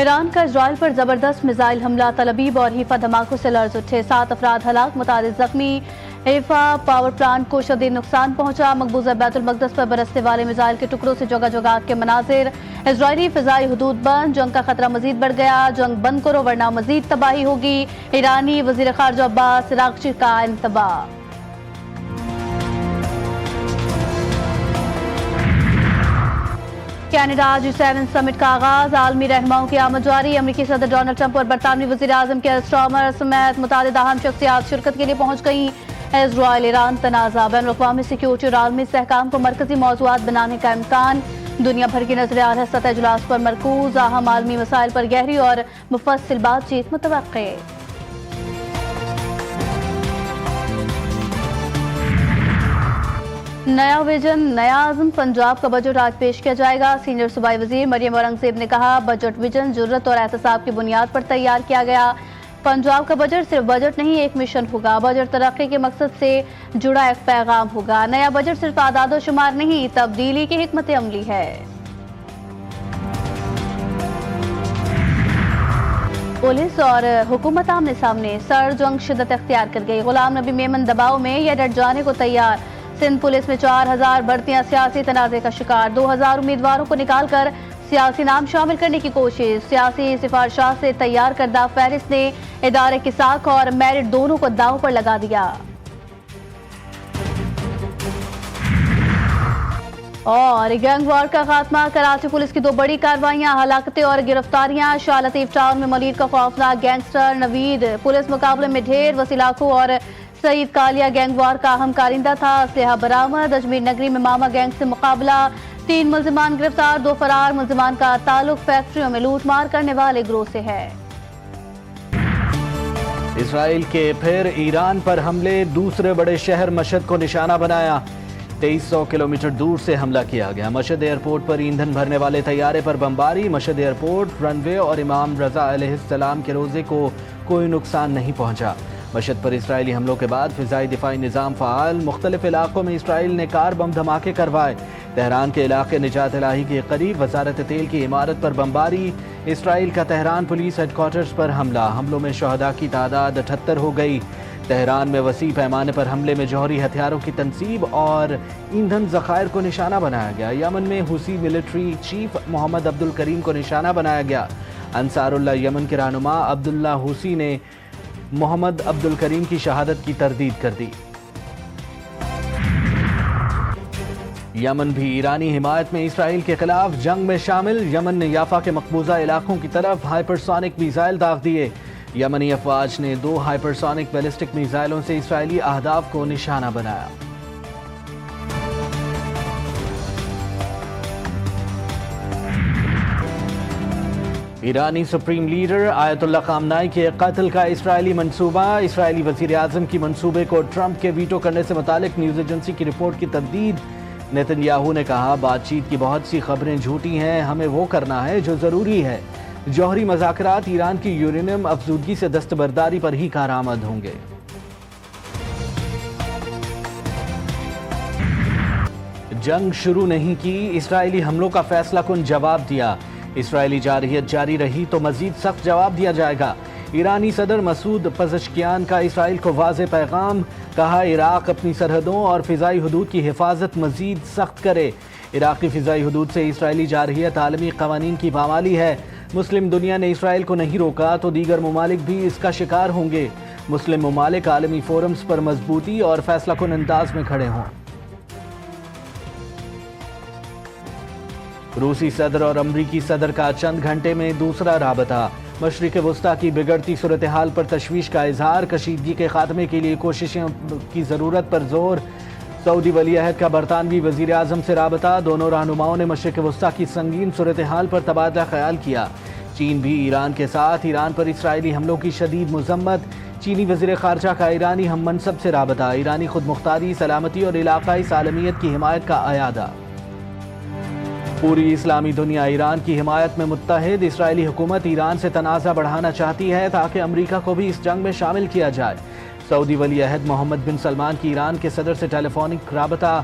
ایران کا اسرائیل پر زبردست میزائل حملہ، تل ابیب اور حیفا دھماکوں سے لرز اٹھے، 7 افراد ہلاک، متعدد زخمی۔ حیفا پاور پلانٹ کو شدید نقصان پہنچا، مقبوضہ بیت المقدس پر برسنے والے میزائل کے ٹکڑوں سے جگہ جگہ آگ کے مناظر۔ اسرائیلی فضائی حدود بند، جنگ کا خطرہ مزید بڑھ گیا، جنگ بند کرو ورنہ مزید تباہی ہوگی۔ ایرانی وزیر خارجہ عباس اراغچی کا انتباہ۔ کینیڈا G7 سمٹ کا آغاز، عالمی رہنماؤں کی آمد جاری، امریکی صدر ڈونلڈ ٹرمپ اور برطانوی وزیر اعظم کیئر سٹارمر سمیت متعدد اہم شخصیات شرکت کے لیے پہنچ گئیں۔ اسرائیل ایران تنازع، بین الاقوامی سیکیورٹی اور عالمی استحکام کو مرکزی موضوعات بنانے کا امکان۔ دنیا بھر کی نظریں عالمی سطح اجلاس پر مرکوز، اہم عالمی مسائل پر گہری اور مفصل بات چیت متوقع۔ نیا ویژن، نیا عزم، پنجاب کا بجٹ آج پیش کیا جائے گا۔ سینئر صوبائی وزیر مریم اورنگزیب نے کہا، بجٹ ویژن جرات اور احتساب کی بنیاد پر تیار کیا گیا۔ پنجاب کا بجٹ صرف بجٹ نہیں، ایک مشن ہوگا۔ بجٹ ترقی کے مقصد سے جڑا ایک پیغام ہوگا۔ نیا بجٹ صرف اعداد و شمار نہیں، تبدیلی کی حکمت عملی ہے۔ پولیس اور حکومت آمنے سامنے، سر جنگ شدت اختیار کر گئی۔ غلام نبی میمن دباؤ میں یا ڈٹ جانے کو تیار۔ سندھ پولیس میں 4000 بھرتیاں سیاسی تنازع کا شکار، 2000 امیدواروں کو نکال کر سیاسی نام شامل کرنے کی کوشش۔ سیاسی سفارشات سے تیار کردہ فہرست نے ادارے کی ساکھ اور میرٹ دونوں کو داؤ پر لگا دیا۔ اور گینگ وار کا خاتمہ، کراچی پولیس کی 2 بڑی کارروائیاں، ہلاکتیں اور گرفتاریاں۔ شاہ لطیف ٹاؤن میں ملیر کا خوفناک گینگسٹر نوید پولیس مقابلے میں ڈھیر، وسیع لاکھوں اور سعید کالیا گینگ وار کا اہم کارندہ تھا۔ اسلحہ برآمد، اجمیر نگری میں ماما گینگ سے مقابلہ، 3 ملزمان گرفتار، 2 فرار۔ ملزمان کا تعلق فیکٹریوں میں لوٹ مار کرنے والے گروہ سے ہے۔ اسرائیل کے پھر ایران پر حملے، دوسرے بڑے شہر مشہد کو نشانہ بنایا، 2300 کلومیٹر دور سے حملہ کیا گیا۔ مشہد ایئرپورٹ پر ایندھن بھرنے والے طیارے پر بمباری، مشہد ایئرپورٹ، رن وے اور امام رضا علیہ السلام کے روزے کو کوئی نقصان نہیں پہنچا۔ مشہد پر اسرائیلی حملوں کے بعد فضائی دفاعی نظام فعال، مختلف علاقوں میں اسرائیل نے کار بم دھماکے کروائے۔ تہران کے علاقے نجات الہی کے قریب وزارت تیل کی عمارت پر بمباری، اسرائیل کا تہران پولیس ہیڈ کوارٹرز پر حملہ، حملوں میں شہداء کی تعداد 78 ہو گئی۔ تہران میں وسیع پیمانے پر حملے میں جوہری ہتھیاروں کی تنصیب اور ایندھن ذخائر کو نشانہ بنایا گیا۔ یمن میں حوثی ملٹری چیف محمد عبدالکریم کو نشانہ بنایا گیا۔ انصار اللہ یمن کے رہنما عبداللہ حوثی نے محمد عبدالکریم کی شہادت کی تردید کر دی۔ یمن بھی ایرانی حمایت میں اسرائیل کے خلاف جنگ میں شامل، یمن نے یافا کے مقبوضہ علاقوں کی طرف ہائپرسونک میزائل داغ دیے۔ یمنی افواج نے 2 ہائپرسونک بیلسٹک میزائلوں سے اسرائیلی اہداف کو نشانہ بنایا۔ ایرانی سپریم لیڈر آیت اللہ خامنائی کے قتل کا اسرائیلی منصوبہ، اسرائیلی وزیر اعظم کی منصوبے کو ٹرمپ کے ویٹو کرنے سے متعلق نیوز ایجنسی کی رپورٹ کی تردید۔ نیتن یاہو نے کہا، بات چیت کی بہت سی خبریں جھوٹی ہیں، ہمیں وہ کرنا ہے جو ضروری ہے۔ جوہری مذاکرات ایران کی یورینیم افزودگی سے دستبرداری پر ہی کارآمد ہوں گے۔ جنگ شروع نہیں کی، اسرائیلی حملوں کا فیصلہ کن جواب دیا۔ اسرائیلی جارحیت جاری رہی تو مزید سخت جواب دیا جائے گا۔ ایرانی صدر مسعود پزشکیان کا اسرائیل کو واضح پیغام، کہا عراق اپنی سرحدوں اور فضائی حدود کی حفاظت مزید سخت کرے۔ عراقی فضائی حدود سے اسرائیلی جارحیت عالمی قوانین کی پامالی ہے۔ مسلم دنیا نے اسرائیل کو نہیں روکا تو دیگر ممالک بھی اس کا شکار ہوں گے۔ مسلم ممالک عالمی فورمز پر مضبوطی اور فیصلہ کن انداز میں کھڑے ہوں۔ روسی صدر اور امریکی صدر کا چند گھنٹے میں دوسرا رابطہ، مشرق وسطیٰ کی بگڑتی صورتحال پر تشویش کا اظہار، کشیدگی کے خاتمے کے لیے کوششوں کی ضرورت پر زور۔ سعودی ولی عہد کا برطانوی وزیر اعظم سے رابطہ، دونوں رہنماؤں نے مشرق وسطیٰ کی سنگین صورتحال پر تبادلہ خیال کیا۔ چین بھی ایران کے ساتھ، ایران پر اسرائیلی حملوں کی شدید مذمت، چینی وزیر خارجہ کا ایرانی ہم منصب سے رابطہ، ایرانی خود مختاری، سلامتی اور علاقائی سالمیت کی حمایت کا اعادہ۔ پوری اسلامی دنیا ایران کی حمایت میں متحد، اسرائیلی حکومت ایران سے تنازع بڑھانا چاہتی ہے تاکہ امریکہ کو بھی اس جنگ میں شامل کیا جائے۔ سعودی ولی عہد محمد بن سلمان کی ایران کے صدر سے ٹیلی فونک رابطہ،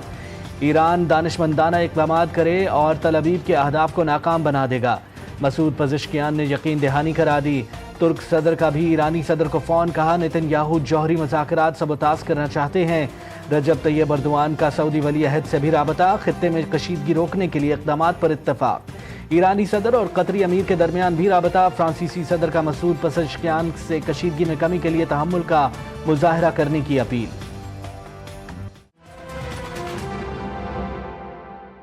ایران دانشمندانہ اقدامات کرے اور تل ابیب کے اہداف کو ناکام بنا دے گا۔ مسعود پزشکیان نے یقین دہانی کرا دی۔ ترک صدر کا بھی ایرانی صدر کو فون، کہا نتن یاہو جوہری مذاکرات سبوتاژ کرنا چاہتے ہیں۔ رجب طیب اردوان کا سعودی ولی عہد سے بھی رابطہ، خطے میں کشیدگی روکنے کے لیے اقدامات پر اتفاق۔ ایرانی صدر اور قطری امیر کے درمیان بھی رابطہ، فرانسیسی صدر کا مسعود پزشکیان سے کشیدگی میں کمی کے لیے تحمل کا مظاہرہ کرنے کی اپیل۔